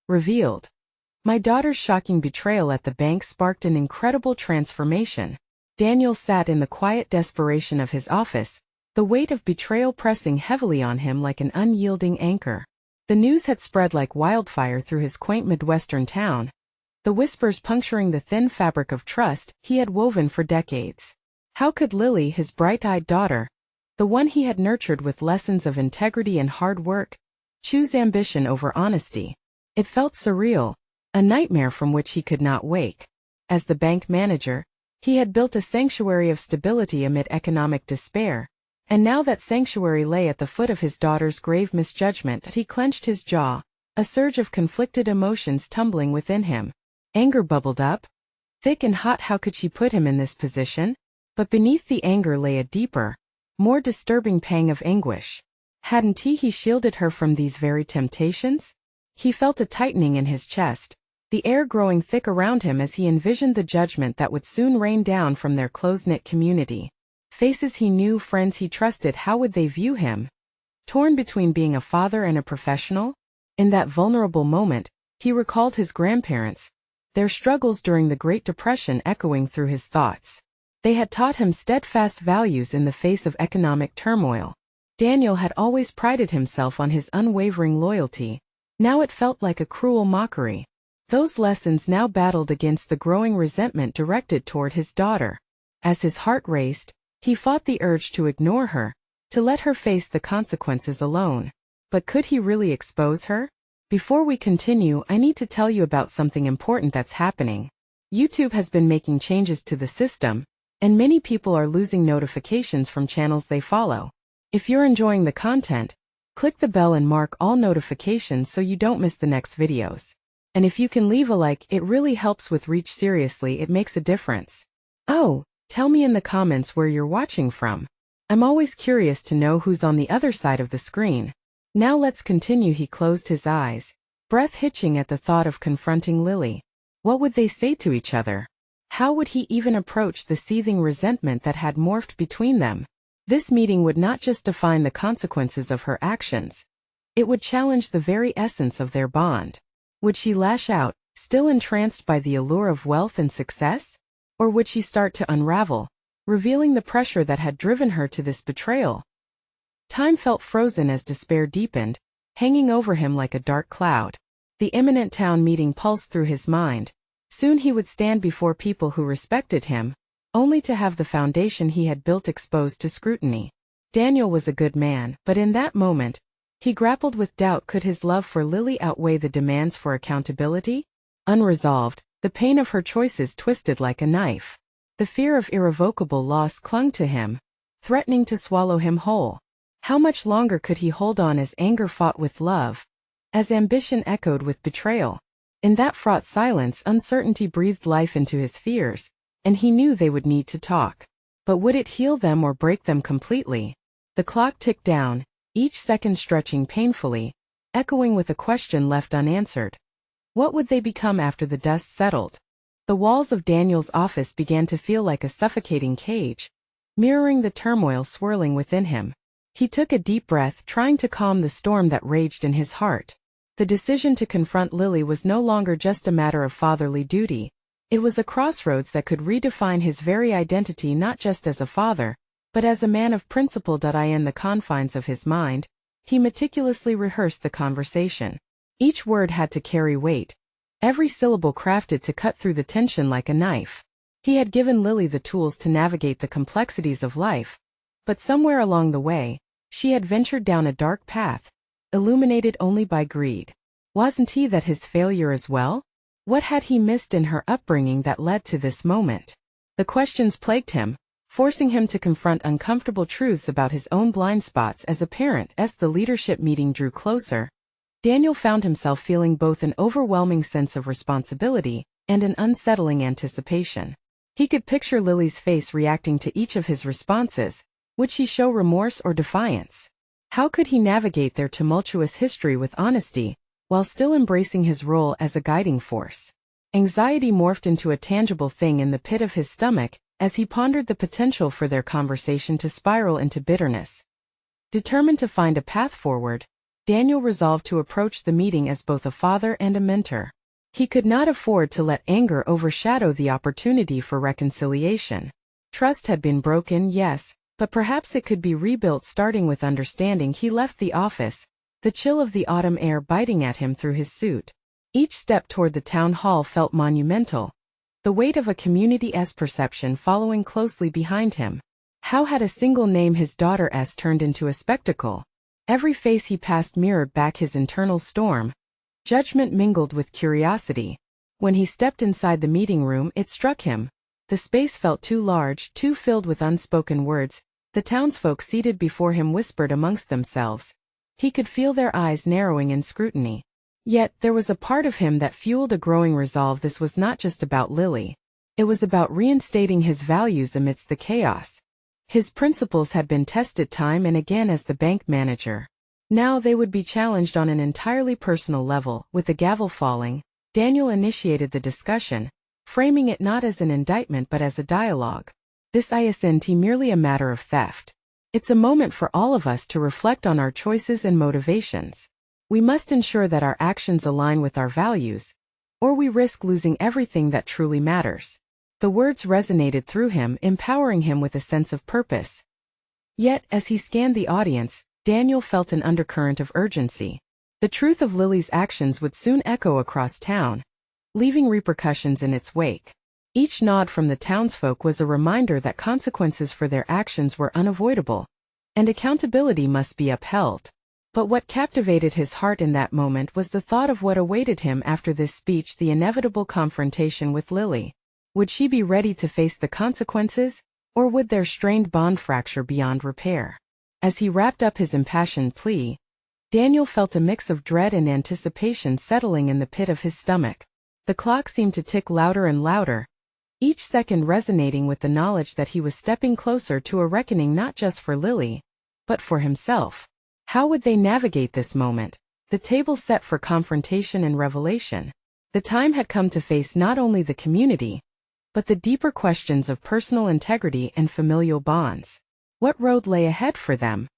Revealed. My daughter's shocking betrayal at the bank sparked an incredible transformation. Daniel sat in the quiet desperation of his office, the weight of betrayal pressing heavily on him like an unyielding anchor. The news had spread like wildfire through his quaint Midwestern town, the whispers puncturing the thin fabric of trust he had woven for decades. How could Lily, his bright-eyed daughter, the one he had nurtured with lessons of integrity and hard work, choose ambition over honesty? It felt surreal, a nightmare from which he could not wake. As the bank manager, he had built a sanctuary of stability amid economic despair, and now that sanctuary lay at the foot of his daughter's grave misjudgment. He clenched his jaw, a surge of conflicted emotions tumbling within him. Anger bubbled up. Thick and hot. How could she put him in this position? But beneath the anger lay a deeper, more disturbing pang of anguish. Hadn't he shielded her from these very temptations? He felt a tightening in his chest, the air growing thick around him as he envisioned the judgment that would soon rain down from their close-knit community. Faces he knew, friends he trusted, how would they view him? Torn between being a father and a professional? In that vulnerable moment, he recalled his grandparents, their struggles during the Great Depression echoing through his thoughts. They had taught him steadfast values in the face of economic turmoil. Daniel had always prided himself on his unwavering loyalty. Now it felt like a cruel mockery. Those lessons now battled against the growing resentment directed toward his daughter. As his heart raced, he fought the urge to ignore her, to let her face the consequences alone. But could he really expose her? Before we continue, I need to tell you about something important that's happening. YouTube has been making changes to the system, and many people are losing notifications from channels they follow. If you're enjoying the content, click the bell and mark all notifications so you don't miss the next videos. And if you can leave a like, it really helps with reach. Seriously, it makes a difference. Oh, tell me in the comments where you're watching from. I'm always curious to know who's on the other side of the screen. Now let's continue. He closed his eyes, breath hitching at the thought of confronting Lily. What would they say to each other? How would he even approach the seething resentment that had morphed between them? This meeting would not just define the consequences of her actions. It would challenge the very essence of their bond. Would she lash out, still entranced by the allure of wealth and success? Or would she start to unravel, revealing the pressure that had driven her to this betrayal? Time felt frozen as despair deepened, hanging over him like a dark cloud. The imminent town meeting pulsed through his mind. Soon he would stand before people who respected him, only to have the foundation he had built exposed to scrutiny. Daniel was a good man, but in that moment, he grappled with doubt. Could his love for Lily outweigh the demands for accountability? Unresolved, the pain of her choices twisted like a knife. The fear of irrevocable loss clung to him, threatening to swallow him whole. How much longer could he hold on as anger fought with love, as ambition echoed with betrayal? In that fraught silence, uncertainty breathed life into his fears, and he knew they would need to talk. But would it heal them or break them completely? The clock ticked down, each second stretching painfully, echoing with a question left unanswered. What would they become after the dust settled? The walls of Daniel's office began to feel like a suffocating cage, mirroring the turmoil swirling within him. He took a deep breath, trying to calm the storm that raged in his heart. The decision to confront Lily was no longer just a matter of fatherly duty. It was a crossroads that could redefine his very identity, not just as a father, but as a man of principle. In the confines of his mind, he meticulously rehearsed the conversation. Each word had to carry weight, every syllable crafted to cut through the tension like a knife. He had given Lily the tools to navigate the complexities of life, but somewhere along the way, she had ventured down a dark path, illuminated only by greed. Wasn't he that his failure as well? What had he missed in her upbringing that led to this moment? The questions plagued him, forcing him to confront uncomfortable truths about his own blind spots as a parent. As the leadership meeting drew closer, Daniel found himself feeling both an overwhelming sense of responsibility and an unsettling anticipation. He could picture Lily's face reacting to each of his responses. Would she show remorse or defiance? How could he navigate their tumultuous history with honesty, while still embracing his role as a guiding force? Anxiety morphed into a tangible thing in the pit of his stomach as he pondered the potential for their conversation to spiral into bitterness. Determined to find a path forward, Daniel resolved to approach the meeting as both a father and a mentor. He could not afford to let anger overshadow the opportunity for reconciliation. Trust had been broken, yes, but perhaps it could be rebuilt starting with understanding. He left the office, the chill of the autumn air biting at him through his suit. Each step toward the town hall felt monumental, the weight of a community's perception following closely behind him. How had a single name his daughter's turned into a spectacle? Every face he passed mirrored back his internal storm. Judgment mingled with curiosity. When he stepped inside the meeting room, it struck him. The space felt too large, too filled with unspoken words. The townsfolk seated before him whispered amongst themselves. He could feel their eyes narrowing in scrutiny. Yet, there was a part of him that fueled a growing resolve. This was not just about Lily. It was about reinstating his values amidst the chaos. His principles had been tested time and again as the bank manager. Now they would be challenged on an entirely personal level. With the gavel falling, Daniel initiated the discussion, framing it not as an indictment but as a dialogue. This isn't merely a matter of theft. It's a moment for all of us to reflect on our choices and motivations. We must ensure that our actions align with our values, or we risk losing everything that truly matters. The words resonated through him, empowering him with a sense of purpose. Yet, as he scanned the audience, Daniel felt an undercurrent of urgency. The truth of Lily's actions would soon echo across town, leaving repercussions in its wake. Each nod from the townsfolk was a reminder that consequences for their actions were unavoidable, and accountability must be upheld. But what captivated his heart in that moment was the thought of what awaited him after this speech, the inevitable confrontation with Lily. Would she be ready to face the consequences, or would their strained bond fracture beyond repair? As he wrapped up his impassioned plea, Daniel felt a mix of dread and anticipation settling in the pit of his stomach. The clock seemed to tick louder and louder, each second resonating with the knowledge that he was stepping closer to a reckoning not just for Lily, but for himself. How would they navigate this moment? The table set for confrontation and revelation. The time had come to face not only the community, but the deeper questions of personal integrity and familial bonds. What road lay ahead for them?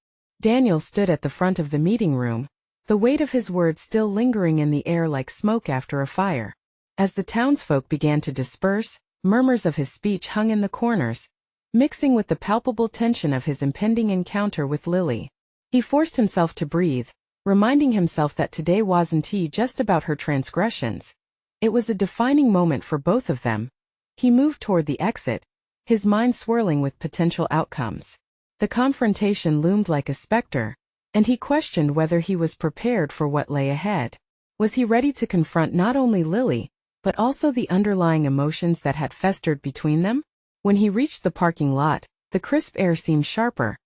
Daniel stood at the front of the meeting room, the weight of his words still lingering in the air like smoke after a fire. As the townsfolk began to disperse, murmurs of his speech hung in the corners, mixing with the palpable tension of his impending encounter with Lily. He forced himself to breathe, reminding himself that today wasn't just about her transgressions. It was a defining moment for both of them. He moved toward the exit, his mind swirling with potential outcomes. The confrontation loomed like a specter, and he questioned whether he was prepared for what lay ahead. Was he ready to confront not only Lily, but also the underlying emotions that had festered between them? When he reached the parking lot, the crisp air seemed sharper,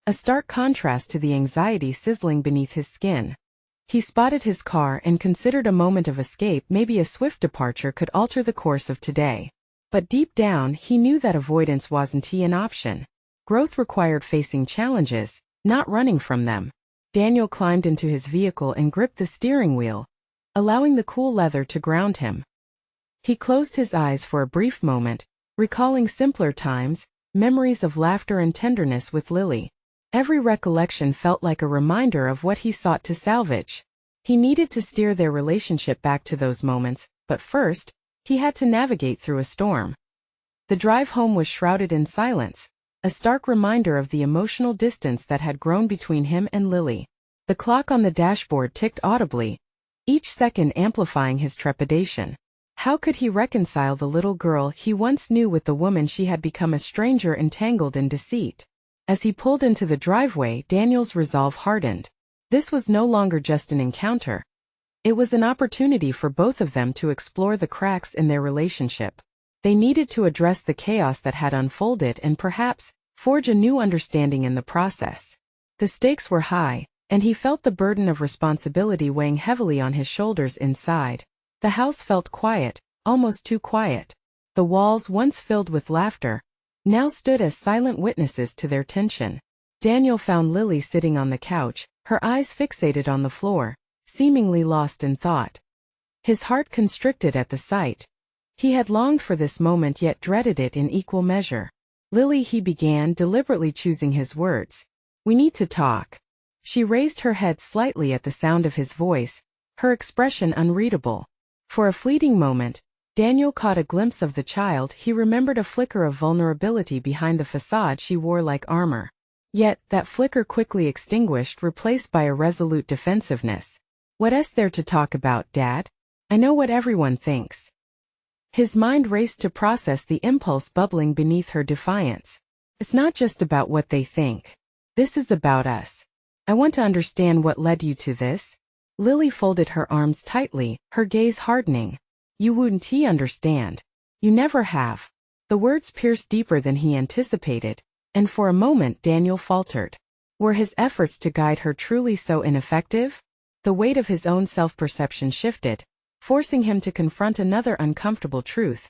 a stark contrast to the anxiety sizzling beneath his skin. He spotted his car and considered a moment of escape. Maybe a swift departure could alter the course of today. But deep down, he knew that avoidance wasn't an option. Growth required facing challenges, not running from them. Daniel climbed into his vehicle and gripped the steering wheel, allowing the cool leather to ground him. He closed his eyes for a brief moment, recalling simpler times, memories of laughter and tenderness with Lily. Every recollection felt like a reminder of what he sought to salvage. He needed to steer their relationship back to those moments, but first, he had to navigate through a storm. The drive home was shrouded in silence, a stark reminder of the emotional distance that had grown between him and Lily. The clock on the dashboard ticked audibly, each second amplifying his trepidation. How could he reconcile the little girl he once knew with the woman she had become, a stranger entangled in deceit? As he pulled into the driveway, Daniel's resolve hardened. This was no longer just an encounter. It was an opportunity for both of them to explore the cracks in their relationship. They needed to address the chaos that had unfolded and perhaps forge a new understanding in the process. The stakes were high, and he felt the burden of responsibility weighing heavily on his shoulders inside. The house felt quiet, almost too quiet. The walls, once filled with laughter, now stood as silent witnesses to their tension. Daniel found Lily sitting on the couch, her eyes fixated on the floor, seemingly lost in thought. His heart constricted at the sight. He had longed for this moment yet dreaded it in equal measure. "Lily," he began, deliberately choosing his words. "We need to talk." She raised her head slightly at the sound of his voice, her expression unreadable. For a fleeting moment, Daniel caught a glimpse of the child. He remembered a flicker of vulnerability behind the facade she wore like armor. Yet, that flicker quickly extinguished, replaced by a resolute defensiveness. "What's there to talk about, Dad? I know what everyone thinks." His mind raced to process the impulse bubbling beneath her defiance. "It's not just about what they think. This is about us. I want to understand what led you to this." Lily folded her arms tightly, her gaze hardening. "You wouldn't understand. You never have." The words pierced deeper than he anticipated, and for a moment Daniel faltered. Were his efforts to guide her truly so ineffective? The weight of his own self-perception shifted, forcing him to confront another uncomfortable truth.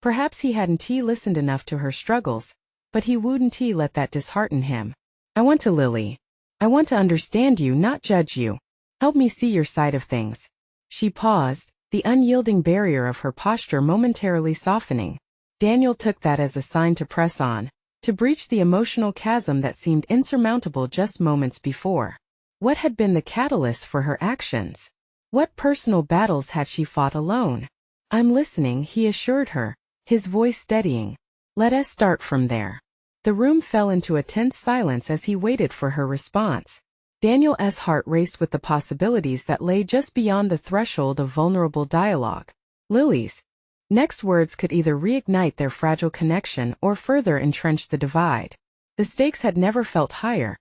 Perhaps he hadn't listened enough to her struggles, but he wouldn't let that dishearten him. "I want to, Lily. I want to understand you, not judge you. Help me see your side of things." She paused, the unyielding barrier of her posture momentarily softening. Daniel took that as a sign to press on, to breach the emotional chasm that seemed insurmountable just moments before. What had been the catalyst for her actions? What personal battles had she fought alone? "I'm listening," he assured her, his voice steadying. "Let us start from there." The room fell into a tense silence as he waited for her response. Daniel's heart raced with the possibilities that lay just beyond the threshold of vulnerable dialogue. Lily's next words could either reignite their fragile connection or further entrench the divide. The stakes had never felt higher,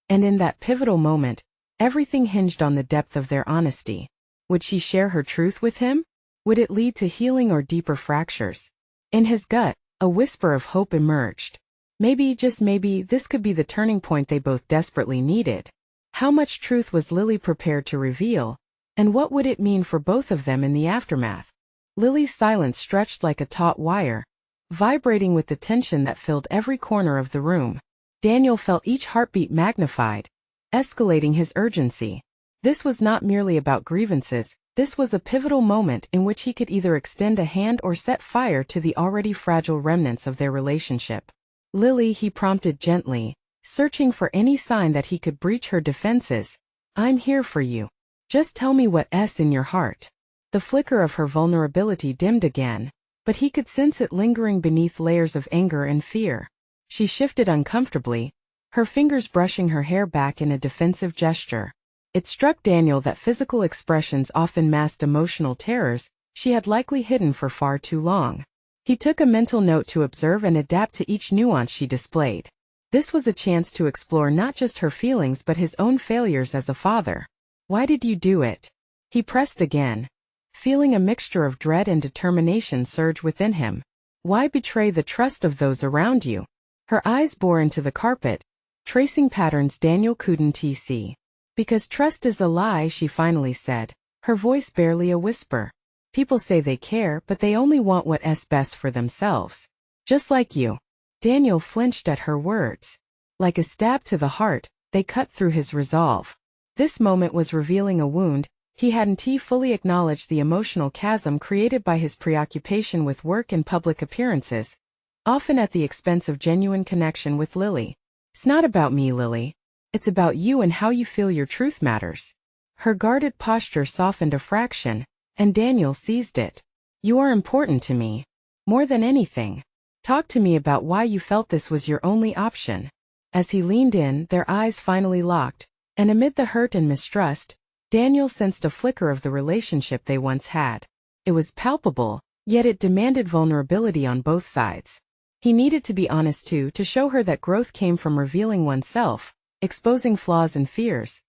and in that pivotal moment, everything hinged on the depth of their honesty. Would she share her truth with him? Would it lead to healing or deeper fractures? In his gut, a whisper of hope emerged. Maybe, just maybe, this could be the turning point they both desperately needed. How much truth was Lily prepared to reveal, and what would it mean for both of them in the aftermath? Lily's silence stretched like a taut wire, vibrating with the tension that filled every corner of the room. Daniel felt each heartbeat magnified, escalating his urgency. This was not merely about grievances, this was a pivotal moment in which he could either extend a hand or set fire to the already fragile remnants of their relationship. "Lily," he prompted gently, searching for any sign that he could breach her defenses. "I'm here for you. Just tell me what's in your heart." The flicker of her vulnerability dimmed again, but he could sense it lingering beneath layers of anger and fear. She shifted uncomfortably, her fingers brushing her hair back in a defensive gesture. It struck Daniel that physical expressions often masked emotional terrors she had likely hidden for far too long. He took a mental note to observe and adapt to each nuance she displayed. This was a chance to explore not just her feelings but his own failures as a father. "Why did you do it?" He pressed again, feeling a mixture of dread and determination surge within him. "Why betray the trust of those around you?" Her eyes bore into the carpet, tracing patterns Daniel couldn't see. "Because trust is a lie," she finally said, her voice barely a whisper. "People say they care, but they only want what's best for themselves. Just like you." Daniel flinched at her words. Like a stab to the heart, they cut through his resolve. This moment was revealing a wound. He hadn't fully acknowledged the emotional chasm created by his preoccupation with work and public appearances, often at the expense of genuine connection with Lily. "It's not about me, Lily. It's about you and how you feel your truth matters." Her guarded posture softened a fraction, and Daniel seized it. "You are important to me. More than anything. Talk to me about why you felt this was your only option." As he leaned in, their eyes finally locked, and amid the hurt and mistrust, Daniel sensed a flicker of the relationship they once had. It was palpable, yet it demanded vulnerability on both sides. He needed to be honest too, to show her that growth came from revealing oneself, exposing flaws and fears.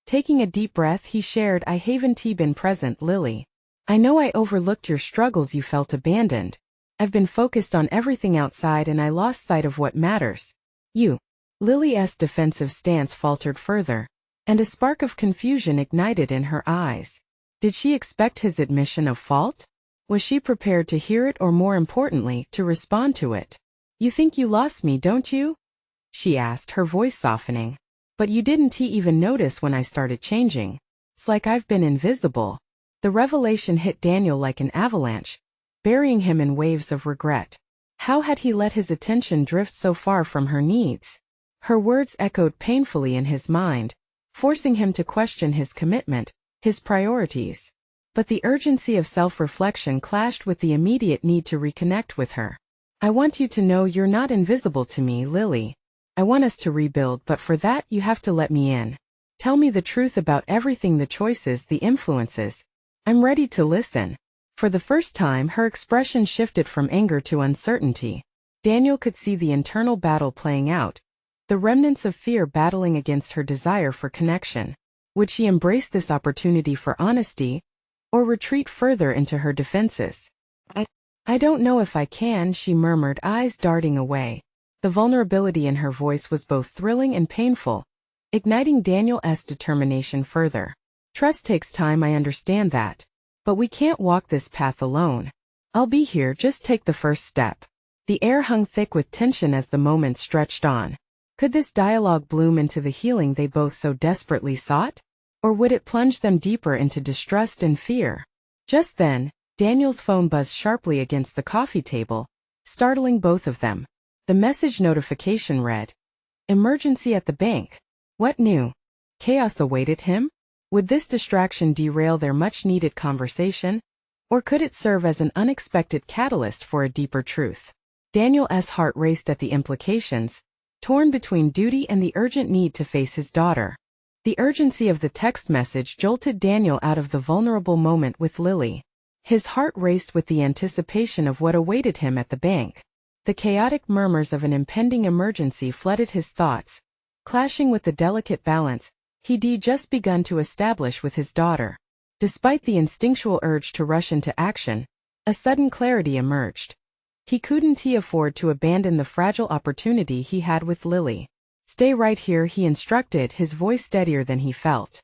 Taking a deep breath, he shared, "I haven't been present, Lily. I know I overlooked your struggles. You felt abandoned. I've been focused on everything outside and I lost sight of what matters. You." Lily's defensive stance faltered further, and a spark of confusion ignited in her eyes. Did she expect his admission of fault? Was she prepared to hear it, or more importantly, to respond to it? "You think you lost me, don't you?" she asked, her voice softening. "But you didn't even notice when I started changing. It's like I've been invisible." The revelation hit Daniel like an avalanche, burying him in waves of regret. How had he let his attention drift so far from her needs? Her words echoed painfully in his mind, forcing him to question his commitment, his priorities. But the urgency of self-reflection clashed with the immediate need to reconnect with her. "I want you to know you're not invisible to me, Lily. I want us to rebuild, but for that you have to let me in. Tell me the truth about everything, the choices, the influences. I'm ready to listen." For the first time, her expression shifted from anger to uncertainty. Daniel could see the internal battle playing out, the remnants of fear battling against her desire for connection. Would she embrace this opportunity for honesty, or retreat further into her defenses? I don't know if I can," she murmured, eyes darting away. The vulnerability in her voice was both thrilling and painful, igniting Daniel's determination further. "Trust takes time, I understand that. But we can't walk this path alone. I'll be here, just take the first step." The air hung thick with tension as the moment stretched on. Could this dialogue bloom into the healing they both so desperately sought? Or would it plunge them deeper into distrust and fear? Just then, Daniel's phone buzzed sharply against the coffee table, startling both of them. The message notification read, "Emergency at the bank." What new chaos awaited him? Would this distraction derail their much-needed conversation? Or could it serve as an unexpected catalyst for a deeper truth? Daniel's heart raced at the implications, torn between duty and the urgent need to face his daughter. The urgency of the text message jolted Daniel out of the vulnerable moment with Lily. His heart raced with the anticipation of what awaited him at the bank. The chaotic murmurs of an impending emergency flooded his thoughts, clashing with the delicate balance he'd just begun to establish with his daughter. Despite the instinctual urge to rush into action, a sudden clarity emerged. He couldn't afford to abandon the fragile opportunity he had with Lily. "Stay right here," he instructed, his voice steadier than he felt.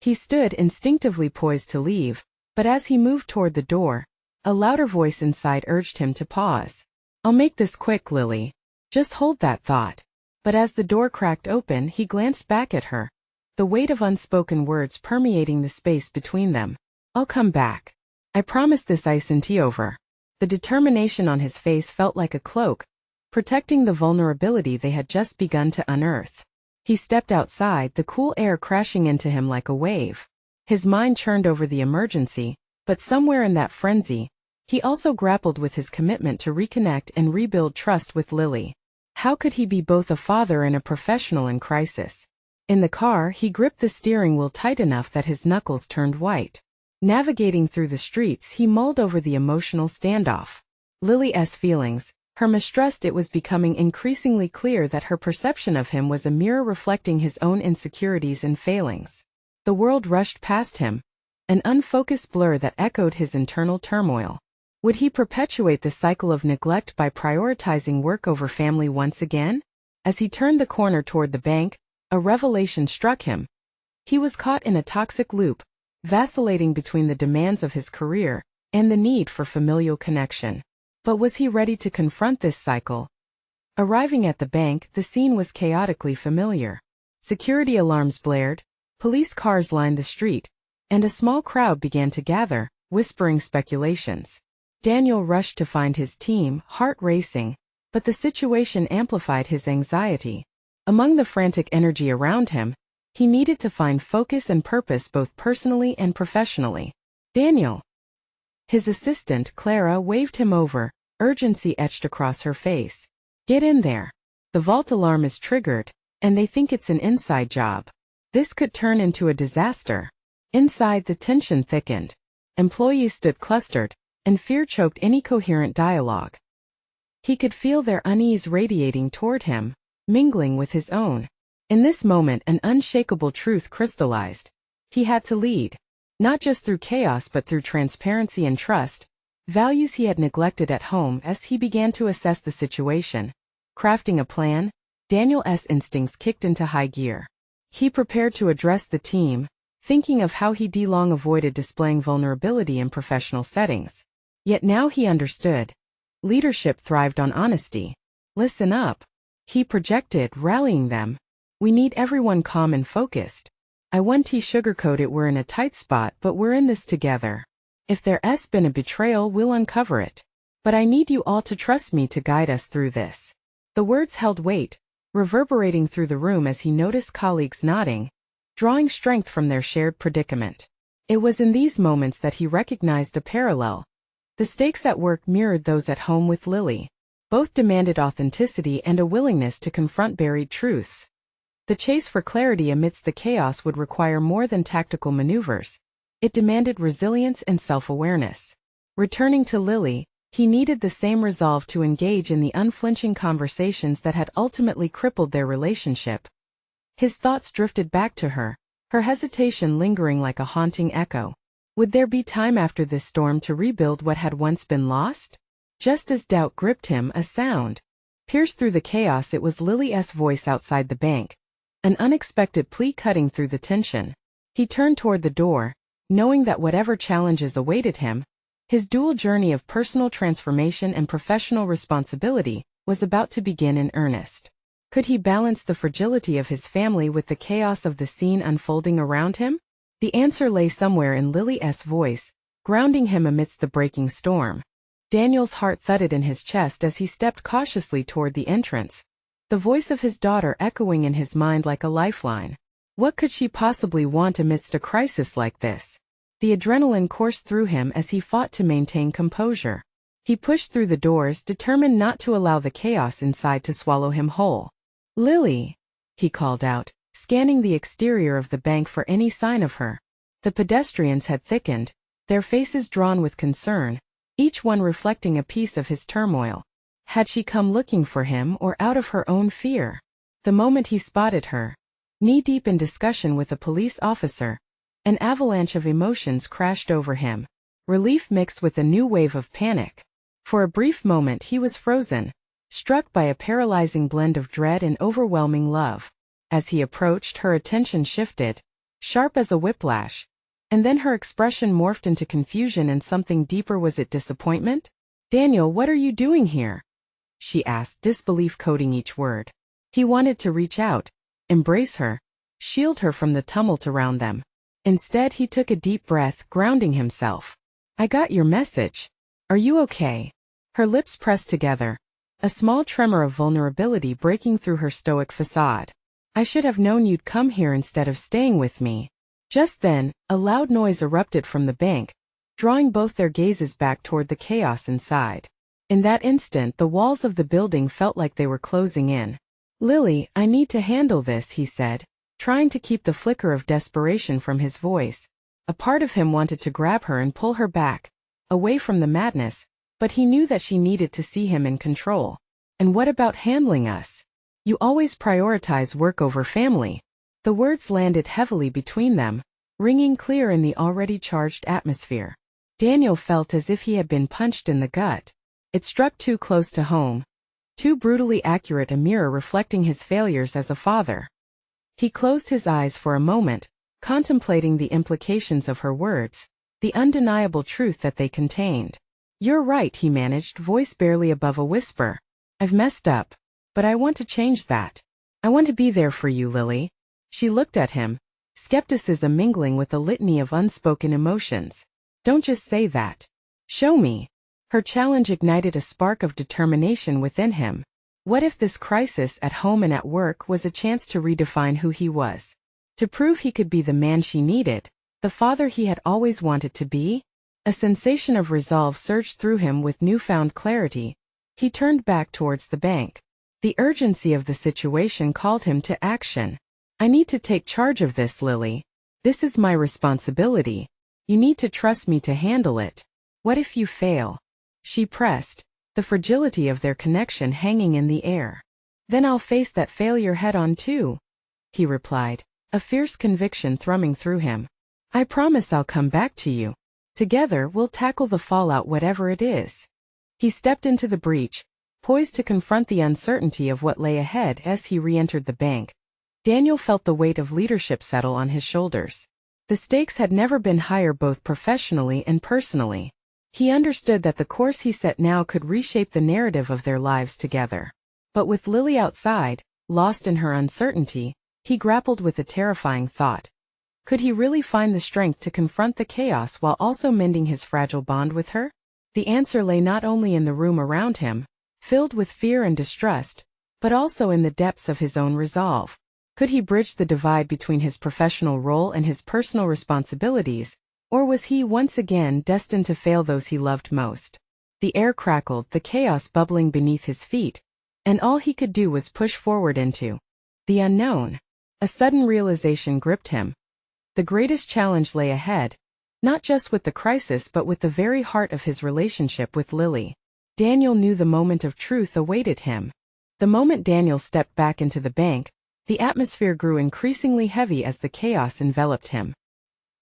He stood instinctively poised to leave, but as he moved toward the door, a louder voice inside urged him to pause. "I'll make this quick, Lily. Just hold that thought." But as the door cracked open, he glanced back at her, the weight of unspoken words permeating the space between them. "I'll come back. I promise this isn't over." The determination on his face felt like a cloak, protecting the vulnerability they had just begun to unearth. He stepped outside, the cool air crashing into him like a wave. His mind churned over the emergency, but somewhere in that frenzy, he also grappled with his commitment to reconnect and rebuild trust with Lily. How could he be both a father and a professional in crisis? In the car, he gripped the steering wheel tight enough that his knuckles turned white. Navigating through the streets, he mulled over the emotional standoff. Lily's feelings, her mistrust. It was becoming increasingly clear that her perception of him was a mirror reflecting his own insecurities and failings. The world rushed past him, an unfocused blur that echoed his internal turmoil. Would he perpetuate the cycle of neglect by prioritizing work over family once again? As he turned the corner toward the bank, a revelation struck him. He was caught in a toxic loop, vacillating between the demands of his career and the need for familial connection. But was he ready to confront this cycle? Arriving at the bank, the scene was chaotically familiar. Security alarms blared, police cars lined the street, and a small crowd began to gather, whispering speculations. Daniel rushed to find his team, heart racing, but the situation amplified his anxiety. Among the frantic energy around him, he needed to find focus and purpose both personally and professionally. "Daniel!" His assistant, Clara, waved him over, urgency etched across her face. "Get in there. The vault alarm is triggered, and they think it's an inside job. This could turn into a disaster." Inside, the tension thickened. Employees stood clustered, and fear choked any coherent dialogue. He could feel their unease radiating toward him, mingling with his own. In this moment, an unshakable truth crystallized. He had to lead, not just through chaos but through transparency and trust, values he had neglected at home. As he began to assess the situation, crafting a plan, Daniel's instincts kicked into high gear. He prepared to address the team, thinking of how he'd long avoided displaying vulnerability in professional settings. Yet now he understood. Leadership thrived on honesty. "Listen up," he projected, rallying them. "We need everyone calm and focused. I won't sugarcoat it. We're in a tight spot, but we're in this together. If there's been a betrayal, we'll uncover it. But I need you all to trust me to guide us through this." The words held weight, reverberating through the room as he noticed colleagues nodding, drawing strength from their shared predicament. It was in these moments that he recognized a parallel. The stakes at work mirrored those at home with Lily. Both demanded authenticity and a willingness to confront buried truths. The chase for clarity amidst the chaos would require more than tactical maneuvers. It demanded resilience and self-awareness. Returning to Lily, he needed the same resolve to engage in the unflinching conversations that had ultimately crippled their relationship. His thoughts drifted back to her, her hesitation lingering like a haunting echo. Would there be time after this storm to rebuild what had once been lost? Just as doubt gripped him, a sound pierced through the chaos. It was Lily's voice outside the bank, an unexpected plea cutting through the tension. He turned toward the door, knowing that whatever challenges awaited him, his dual journey of personal transformation and professional responsibility was about to begin in earnest. Could he balance the fragility of his family with the chaos of the scene unfolding around him? The answer lay somewhere in Lily's voice, grounding him amidst the breaking storm. Daniel's heart thudded in his chest as he stepped cautiously toward the entrance, the voice of his daughter echoing in his mind like a lifeline. What could she possibly want amidst a crisis like this? The adrenaline coursed through him as he fought to maintain composure. He pushed through the doors, determined not to allow the chaos inside to swallow him whole. "Lily," he called out, scanning the exterior of the bank for any sign of her. The pedestrians had thickened, their faces drawn with concern, each one reflecting a piece of his turmoil. Had she come looking for him or out of her own fear? The moment he spotted her, knee-deep in discussion with a police officer, an avalanche of emotions crashed over him, relief mixed with a new wave of panic. For a brief moment he was frozen, struck by a paralyzing blend of dread and overwhelming love. As he approached, her attention shifted, sharp as a whiplash, and then her expression morphed into confusion and something deeper. Was it disappointment? "Daniel, what are you doing here?" she asked, disbelief coating each word. He wanted to reach out, embrace her, shield her from the tumult around them. Instead, he took a deep breath, grounding himself. "I got your message. Are you okay?" Her lips pressed together, a small tremor of vulnerability breaking through her stoic facade. "I should have known you'd come here instead of staying with me." Just then, a loud noise erupted from the bank, drawing both their gazes back toward the chaos inside. In that instant, the walls of the building felt like they were closing in. "Lily, I need to handle this," he said, trying to keep the flicker of desperation from his voice. A part of him wanted to grab her and pull her back, away from the madness, but he knew that she needed to see him in control. "And what about handling us? You always prioritize work over family." The words landed heavily between them, ringing clear in the already charged atmosphere. Daniel felt as if he had been punched in the gut. It struck too close to home, too brutally accurate, a mirror reflecting his failures as a father. He closed his eyes for a moment, contemplating the implications of her words, the undeniable truth that they contained. "You're right," he managed, voice barely above a whisper. "I've messed up, but I want to change that. I want to be there for you, Lily." She looked at him, skepticism mingling with a litany of unspoken emotions. "Don't just say that. Show me." Her challenge ignited a spark of determination within him. What if this crisis at home and at work was a chance to redefine who he was? To prove he could be the man she needed, the father he had always wanted to be? A sensation of resolve surged through him with newfound clarity. He turned back towards the bank. The urgency of the situation called him to action. "I need to take charge of this, Lily. This is my responsibility. You need to trust me to handle it. What if you fail?" She pressed, the fragility of their connection hanging in the air. "Then I'll face that failure head-on too," he replied, a fierce conviction thrumming through him. "I promise I'll come back to you. Together we'll tackle the fallout, whatever it is." He stepped into the breach, poised to confront the uncertainty of what lay ahead. As he re-entered the bank, Daniel felt the weight of leadership settle on his shoulders. The stakes had never been higher, both professionally and personally. He understood that the course he set now could reshape the narrative of their lives together. But with Lily outside, lost in her uncertainty, he grappled with a terrifying thought. Could he really find the strength to confront the chaos while also mending his fragile bond with her? The answer lay not only in the room around him, filled with fear and distrust, but also in the depths of his own resolve. Could he bridge the divide between his professional role and his personal responsibilities, or was he once again destined to fail those he loved most? The air crackled, the chaos bubbling beneath his feet, and all he could do was push forward into the unknown. A sudden realization gripped him. The greatest challenge lay ahead, not just with the crisis but with the very heart of his relationship with Lily. Daniel knew the moment of truth awaited him. The moment Daniel stepped back into the bank, the atmosphere grew increasingly heavy as the chaos enveloped him.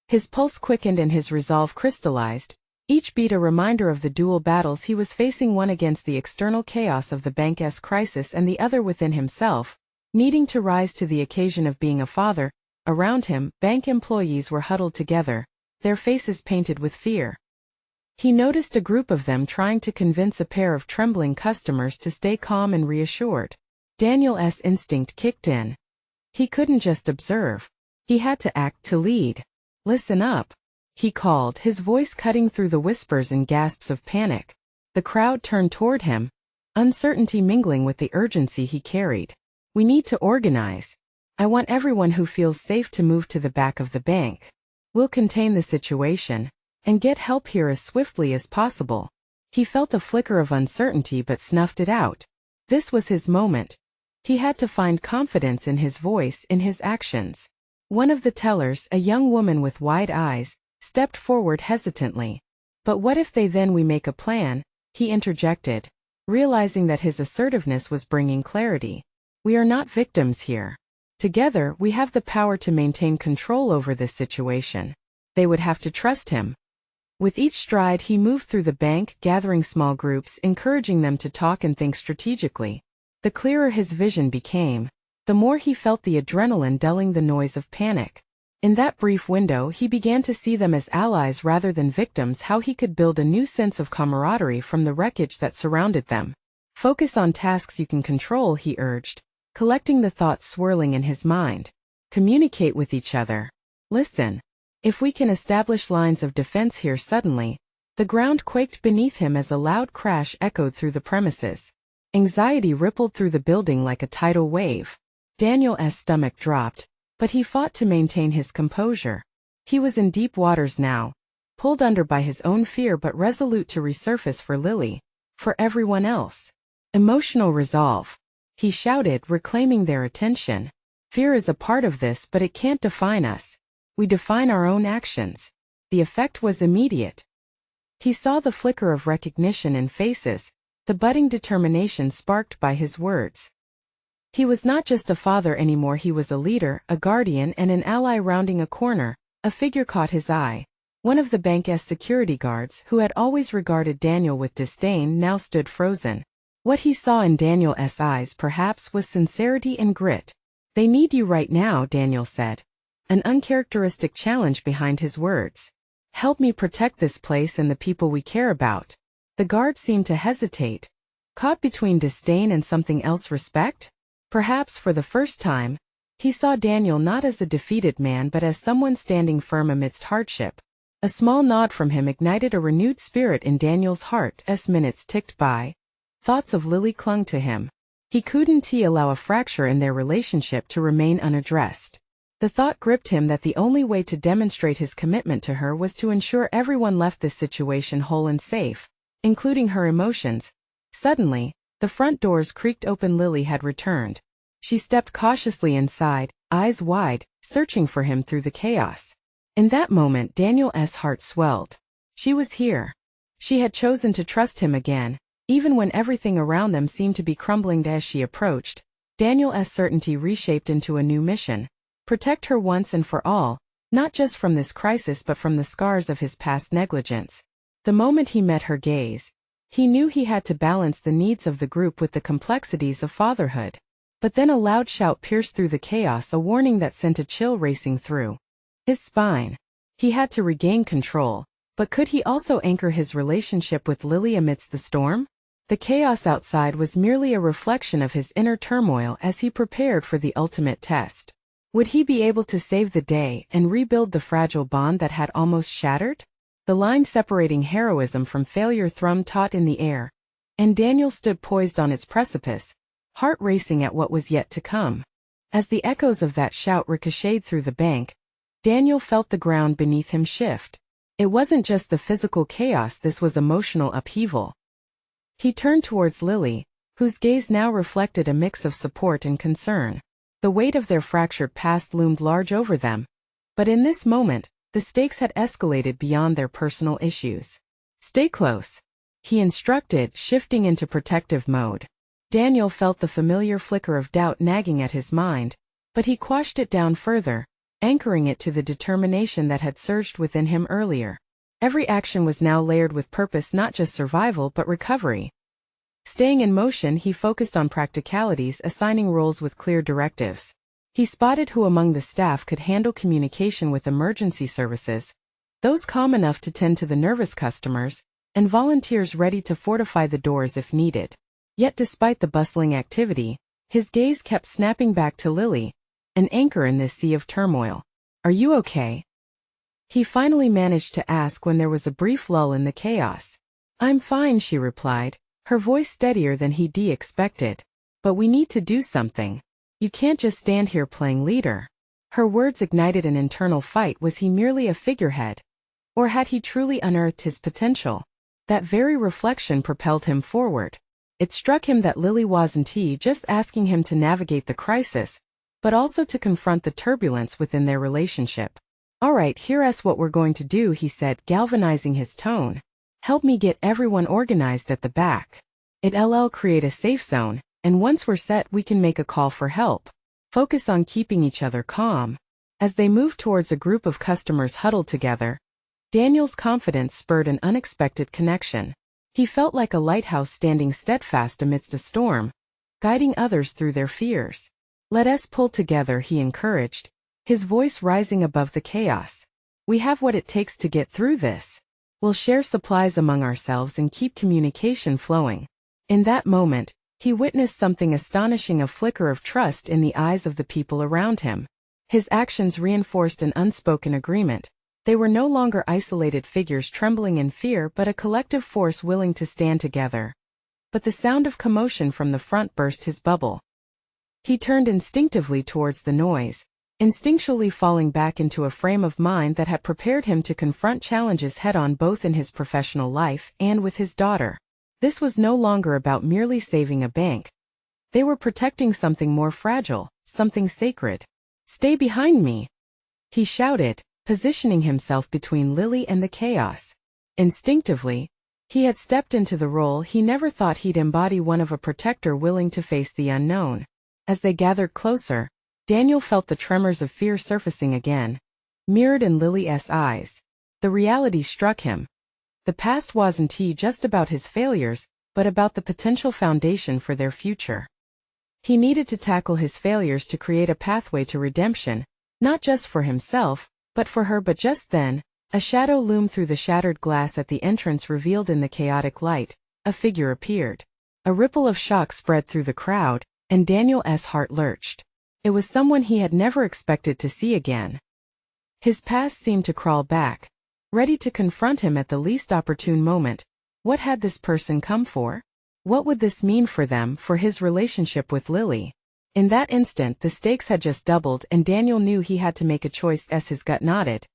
His pulse quickened and his resolve crystallized, each beat a reminder of the dual battles he was facing, one against the external chaos of the bank's crisis and the other within himself, needing to rise to the occasion of being a father. Around him, bank employees were huddled together, their faces painted with fear. He noticed a group of them trying to convince a pair of trembling customers to stay calm and reassured. Daniel's instinct kicked in. He couldn't just observe. He had to act, to lead. "Listen up," he called, his voice cutting through the whispers and gasps of panic. The crowd turned toward him, uncertainty mingling with the urgency he carried. "We need to organize. I want everyone who feels safe to move to the back of the bank. We'll contain the situation and get help here as swiftly as possible." He felt a flicker of uncertainty but snuffed it out. This was his moment. He had to find confidence in his voice, in his actions. One of the tellers, a young woman with wide eyes, stepped forward hesitantly. "But what if we make a plan?" he interjected, realizing that his assertiveness was bringing clarity. "We are not victims here. Together, we have the power to maintain control over this situation." They would have to trust him. With each stride he moved through the bank, gathering small groups, encouraging them to talk and think strategically. The clearer his vision became, the more he felt the adrenaline dulling the noise of panic. In that brief window he began to see them as allies rather than victims, how he could build a new sense of camaraderie from the wreckage that surrounded them. "Focus on tasks you can control," he urged, collecting the thoughts swirling in his mind. "Communicate with each other. Listen. If we can establish lines of defense here." Suddenly, the ground quaked beneath him as a loud crash echoed through the premises. Anxiety rippled through the building like a tidal wave. Daniel's stomach dropped, but he fought to maintain his composure. He was in deep waters now, pulled under by his own fear but resolute to resurface for Lily, for everyone else. "Emotional resolve," he shouted, reclaiming their attention. "Fear is a part of this, but it can't define us. We define our own actions." The effect was immediate. He saw the flicker of recognition in faces, the budding determination sparked by his words. He was not just a father anymore, he was a leader, a guardian and an ally. Rounding a corner, a figure caught his eye. One of the bank's security guards, who had always regarded Daniel with disdain, now stood frozen. What he saw in Daniel's eyes perhaps was sincerity and grit. "They need you right now," Daniel said, an uncharacteristic challenge behind his words. "Help me protect this place and the people we care about." The guard seemed to hesitate, caught between disdain and something else, respect. Perhaps for the first time, he saw Daniel not as a defeated man but as someone standing firm amidst hardship. A small nod from him ignited a renewed spirit in Daniel's heart. As minutes ticked by, thoughts of Lily clung to him. He couldn't allow a fracture in their relationship to remain unaddressed. The thought gripped him that the only way to demonstrate his commitment to her was to ensure everyone left this situation whole and safe, including her emotions. Suddenly, the front doors creaked open. Lily had returned. She stepped cautiously inside, eyes wide, searching for him through the chaos. In that moment, Daniel's heart swelled. She was here. She had chosen to trust him again, even when everything around them seemed to be crumbling. As she approached, Daniel's certainty reshaped into a new mission. Protect her once and for all, not just from this crisis but from the scars of his past negligence. The moment he met her gaze, he knew he had to balance the needs of the group with the complexities of fatherhood. But then a loud shout pierced through the chaos, a warning that sent a chill racing through his spine. He had to regain control, but could he also anchor his relationship with Lily amidst the storm? The chaos outside was merely a reflection of his inner turmoil as he prepared for the ultimate test. Would he be able to save the day and rebuild the fragile bond that had almost shattered? The line separating heroism from failure thrummed taut in the air, and Daniel stood poised on its precipice, heart racing at what was yet to come. As the echoes of that shout ricocheted through the bank, Daniel felt the ground beneath him shift. It wasn't just the physical chaos, this was emotional upheaval. He turned towards Lily, whose gaze now reflected a mix of support and concern. The weight of their fractured past loomed large over them, but in this moment, the stakes had escalated beyond their personal issues. "Stay close," he instructed, shifting into protective mode. Daniel felt the familiar flicker of doubt nagging at his mind, but he quashed it down further, anchoring it to the determination that had surged within him earlier. Every action was now layered with purpose, not just survival but recovery. Staying in motion, he focused on practicalities, assigning roles with clear directives. He spotted who among the staff could handle communication with emergency services, those calm enough to tend to the nervous customers, and volunteers ready to fortify the doors if needed. Yet despite the bustling activity, his gaze kept snapping back to Lily, an anchor in this sea of turmoil. "Are you okay?" he finally managed to ask when there was a brief lull in the chaos. "I'm fine," she replied, her voice steadier than he'd expected. "But we need to do something. You can't just stand here playing leader." Her words ignited an internal fight. Was he merely a figurehead? Or had he truly unearthed his potential? That very reflection propelled him forward. It struck him that Lily wasn't just asking him to navigate the crisis, but also to confront the turbulence within their relationship. "All right, here's what we're going to do," he said, galvanizing his tone. "Help me get everyone organized at the back. It'll create a safe zone, and once we're set, we can make a call for help. Focus on keeping each other calm." As they moved towards a group of customers huddled together, Daniel's confidence spurred an unexpected connection. He felt like a lighthouse standing steadfast amidst a storm, guiding others through their fears. "Let us pull together," he encouraged, his voice rising above the chaos. "We have what it takes to get through this. We'll share supplies among ourselves and keep communication flowing." In that moment, he witnessed something astonishing, a flicker of trust in the eyes of the people around him. His actions reinforced an unspoken agreement. They were no longer isolated figures trembling in fear but a collective force willing to stand together. But the sound of commotion from the front burst his bubble. He turned instinctively towards the noise, instinctually falling back into a frame of mind that had prepared him to confront challenges head-on, both in his professional life and with his daughter. This was no longer about merely saving a bank. They were protecting something more fragile, something sacred. "Stay behind me," he shouted, positioning himself between Lily and the chaos. Instinctively, he had stepped into the role he never thought he'd embody, one of a protector willing to face the unknown. As they gathered closer, Daniel felt the tremors of fear surfacing again, mirrored in Lily's eyes. The reality struck him. The past wasn't just about his failures, but about the potential foundation for their future. He needed to tackle his failures to create a pathway to redemption, not just for himself, but for her. But just then, a shadow loomed through the shattered glass at the entrance, revealed in the chaotic light. A figure appeared. A ripple of shock spread through the crowd, and Daniel's heart lurched. It was someone he had never expected to see again. His past seemed to crawl back, ready to confront him at the least opportune moment. What had this person come for? What would this mean for them, for his relationship with Lily? In that instant, the stakes had just doubled, and Daniel knew he had to make a choice. As his gut nodded,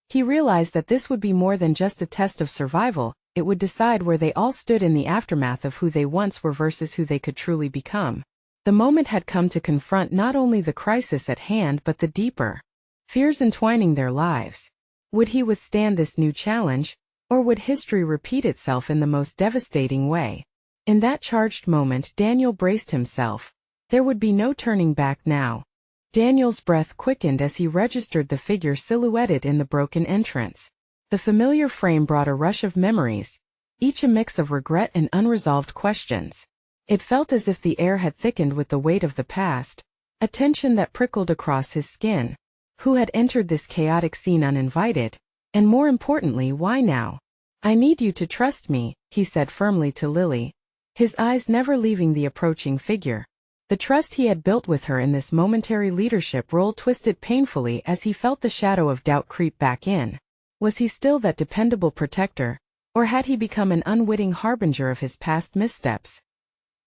he realized that this would be more than just a test of survival. It would decide where they all stood in the aftermath of who they once were versus who they could truly become. The moment had come to confront not only the crisis at hand but the deeper fears entwining their lives. Would he withstand this new challenge, or would history repeat itself in the most devastating way? In that charged moment, Daniel braced himself. There would be no turning back now. Daniel's breath quickened as he registered the figure silhouetted in the broken entrance. The familiar frame brought a rush of memories, each a mix of regret and unresolved questions. It felt as if the air had thickened with the weight of the past, a tension that prickled across his skin. Who had entered this chaotic scene uninvited? And more importantly, why now? "I need you to trust me," he said firmly to Lily, his eyes never leaving the approaching figure. The trust he had built with her in this momentary leadership role twisted painfully as he felt the shadow of doubt creep back in. Was he still that dependable protector, or had he become an unwitting harbinger of his past missteps?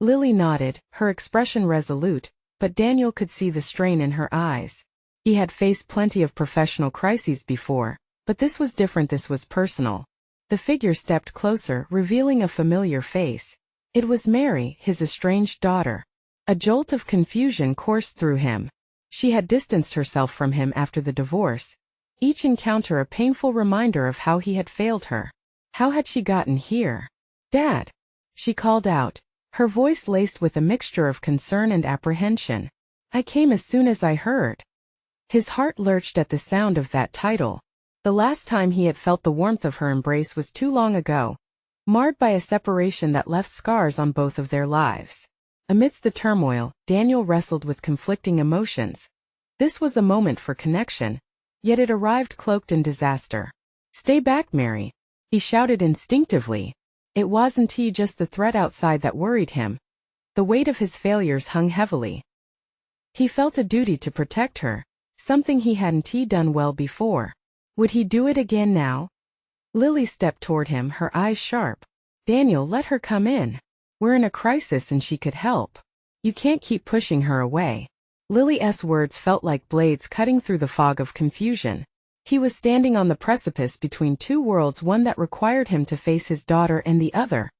Lily nodded, her expression resolute, but Daniel could see the strain in her eyes. He had faced plenty of professional crises before, but this was different. This was personal. The figure stepped closer, revealing a familiar face. It was Mary, his estranged daughter. A jolt of confusion coursed through him. She had distanced herself from him after the divorce, each encounter a painful reminder of how he had failed her. How had she gotten here? "Dad!" she called out, her voice laced with a mixture of concern and apprehension. "I came as soon as I heard." His heart lurched at the sound of that title. The last time he had felt the warmth of her embrace was too long ago, marred by a separation that left scars on both of their lives. Amidst the turmoil, Daniel wrestled with conflicting emotions. This was a moment for connection, yet it arrived cloaked in disaster. "Stay back, Mary," he shouted instinctively. It wasn't just the threat outside that worried him. The weight of his failures hung heavily. He felt a duty to protect her, something he hadn't done well before. Would he do it again now? Lily stepped toward him, her eyes sharp. "Daniel, let her come in. We're in a crisis and she could help. You can't keep pushing her away." Lily's words felt like blades cutting through the fog of confusion. He was standing on the precipice between two worlds, one that required him to face his daughter and the other,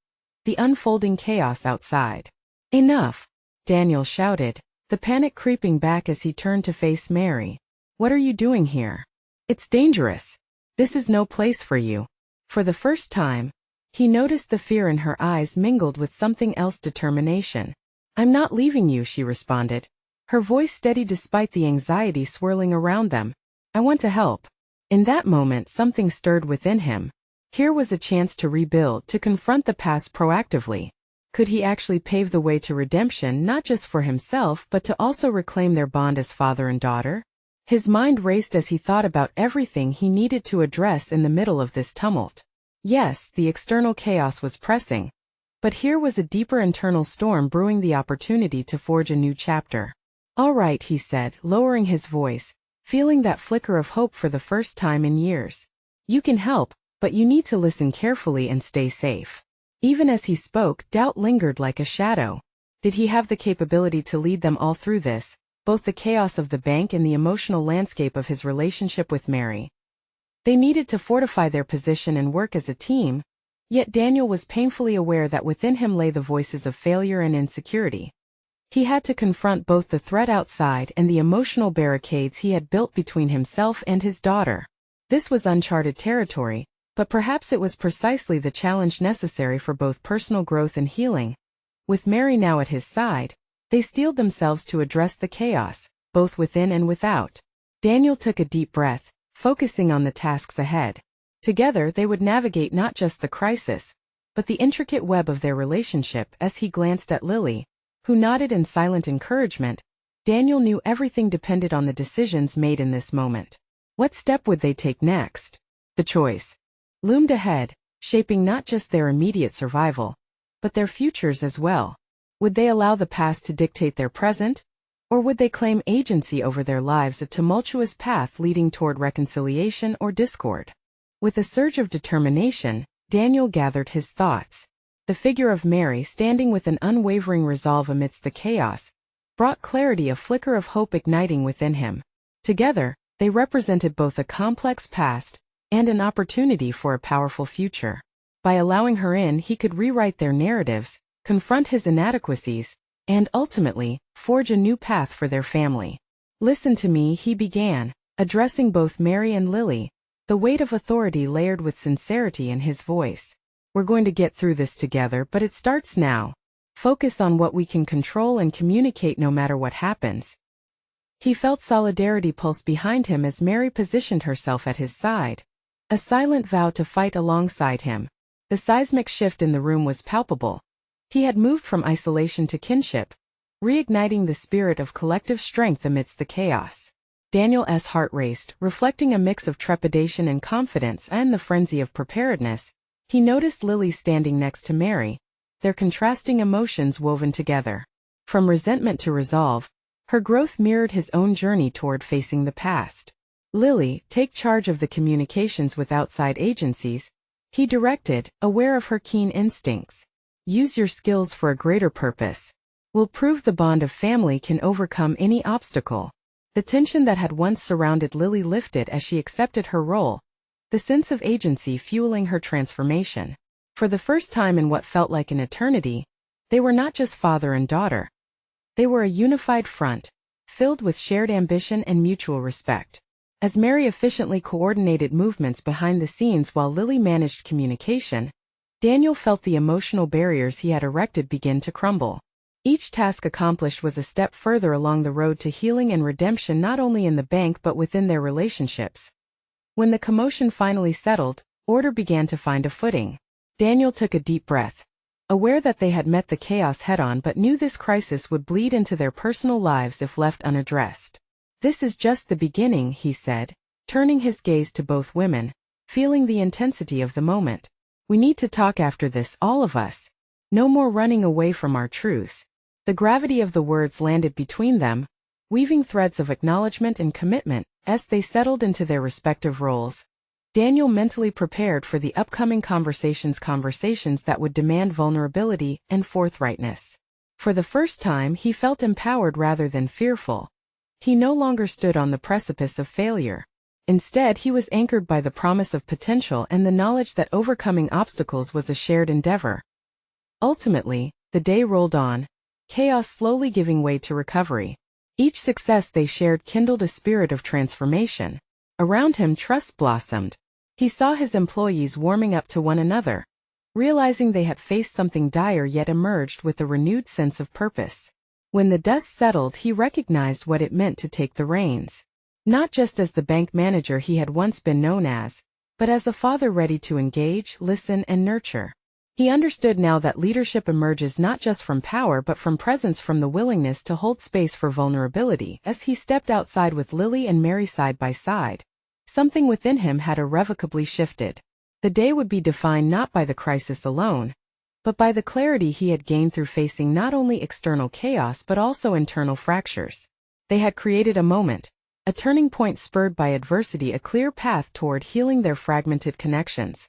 the unfolding chaos outside. "Enough!" Daniel shouted, the panic creeping back as he turned to face Mary. "What are you doing here? It's dangerous. This is no place for you." For the first time, he noticed the fear in her eyes mingled with something else, determination. "I'm not leaving you," she responded, her voice steady despite the anxiety swirling around them. "I want to help." In that moment, something stirred within him. Here was a chance to rebuild, to confront the past proactively. Could he actually pave the way to redemption, not just for himself but to also reclaim their bond as father and daughter? His mind raced as he thought about everything he needed to address in the middle of this tumult. Yes, the external chaos was pressing, but here was a deeper internal storm brewing, the opportunity to forge a new chapter. "All right," he said, lowering his voice, feeling that flicker of hope for the first time in years. "You can help, but you need to listen carefully and stay safe." Even as he spoke, doubt lingered like a shadow. Did he have the capability to lead them all through this, both the chaos of the bank and the emotional landscape of his relationship with Mary? They needed to fortify their position and work as a team, yet Daniel was painfully aware that within him lay the voices of failure and insecurity. He had to confront both the threat outside and the emotional barricades he had built between himself and his daughter. This was uncharted territory, but perhaps it was precisely the challenge necessary for both personal growth and healing. With Mary now at his side, they steeled themselves to address the chaos, both within and without. Daniel took a deep breath, focusing on the tasks ahead. Together they would navigate not just the crisis, but the intricate web of their relationship. As he glanced at Lily, who nodded in silent encouragement, Daniel knew everything depended on the decisions made in this moment. What step would they take next? The choice loomed ahead, shaping not just their immediate survival, but their futures as well. Would they allow the past to dictate their present? Or would they claim agency over their lives, a tumultuous path leading toward reconciliation or discord? With a surge of determination, Daniel gathered his thoughts. The figure of Mary, standing with an unwavering resolve amidst the chaos, brought clarity, a flicker of hope igniting within him. Together, they represented both a complex past and an opportunity for a powerful future. By allowing her in, he could rewrite their narratives, confront his inadequacies, and ultimately, forge a new path for their family. "Listen to me," he began, addressing both Mary and Lily, the weight of authority layered with sincerity in his voice. "We're going to get through this together, but it starts now. Focus on what we can control and communicate no matter what happens." He felt solidarity pulse behind him as Mary positioned herself at his side, a silent vow to fight alongside him. The seismic shift in the room was palpable. He had moved from isolation to kinship, reigniting the spirit of collective strength amidst the chaos. Daniel's heart raced, reflecting a mix of trepidation and confidence. And the frenzy of preparedness, he noticed Lily standing next to Mary, their contrasting emotions woven together. From resentment to resolve, her growth mirrored his own journey toward facing the past. "Lily, take charge of the communications with outside agencies," he directed, aware of her keen instincts. "Use your skills for a greater purpose." will prove the bond of family can overcome any obstacle. The tension that had once surrounded Lily lifted as she accepted her role, the sense of agency fueling her transformation. For the first time in what felt like an eternity, they were not just father and daughter. They were a unified front, filled with shared ambition and mutual respect. As Mary efficiently coordinated movements behind the scenes while Lily managed communication, Daniel felt the emotional barriers he had erected begin to crumble. Each task accomplished was a step further along the road to healing and redemption, not only in the bank but within their relationships. When the commotion finally settled, order began to find a footing. Daniel took a deep breath, aware that they had met the chaos head-on but knew this crisis would bleed into their personal lives if left unaddressed. "This is just the beginning," he said, turning his gaze to both women, feeling the intensity of the moment. "We need to talk after this, all of us. No more running away from our truths." The gravity of the words landed between them, weaving threads of acknowledgement and commitment. As they settled into their respective roles, Daniel mentally prepared for the upcoming conversations that would demand vulnerability and forthrightness. For the first time, he felt empowered rather than fearful. He no longer stood on the precipice of failure. Instead, he was anchored by the promise of potential and the knowledge that overcoming obstacles was a shared endeavor. Ultimately, the day rolled on, chaos slowly giving way to recovery. Each success they shared kindled a spirit of transformation. Around him, trust blossomed. He saw his employees warming up to one another, realizing they had faced something dire yet emerged with a renewed sense of purpose. When the dust settled, he recognized what it meant to take the reins. Not just as the bank manager he had once been known as, but as a father ready to engage, listen, and nurture. He understood now that leadership emerges not just from power but from presence, from the willingness to hold space for vulnerability. As he stepped outside with Lily and Mary side by side, something within him had irrevocably shifted. The day would be defined not by the crisis alone, but by the clarity he had gained through facing not only external chaos but also internal fractures. They had created a moment, a turning point spurred by adversity, a clear path toward healing their fragmented connections.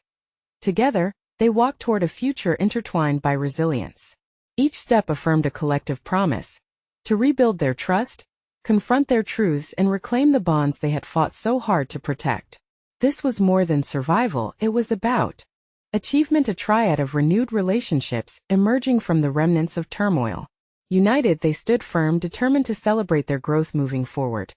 Together, they walked toward a future intertwined by resilience. Each step affirmed a collective promise to rebuild their trust, confront their truths, and reclaim the bonds they had fought so hard to protect. This was more than survival, it was about achievement, a triad of renewed relationships emerging from the remnants of turmoil. United, they stood firm, determined to celebrate their growth moving forward.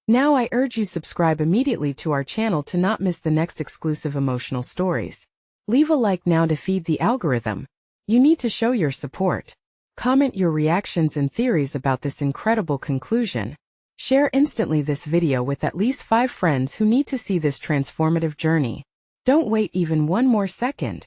Now I urge you subscribe immediately to our channel to not miss the next exclusive emotional stories. Leave a like now to feed the algorithm. You need to show your support. Comment your reactions and theories about this incredible conclusion. Share instantly this video with at least 5 friends who need to see this transformative journey. Don't wait even one more second.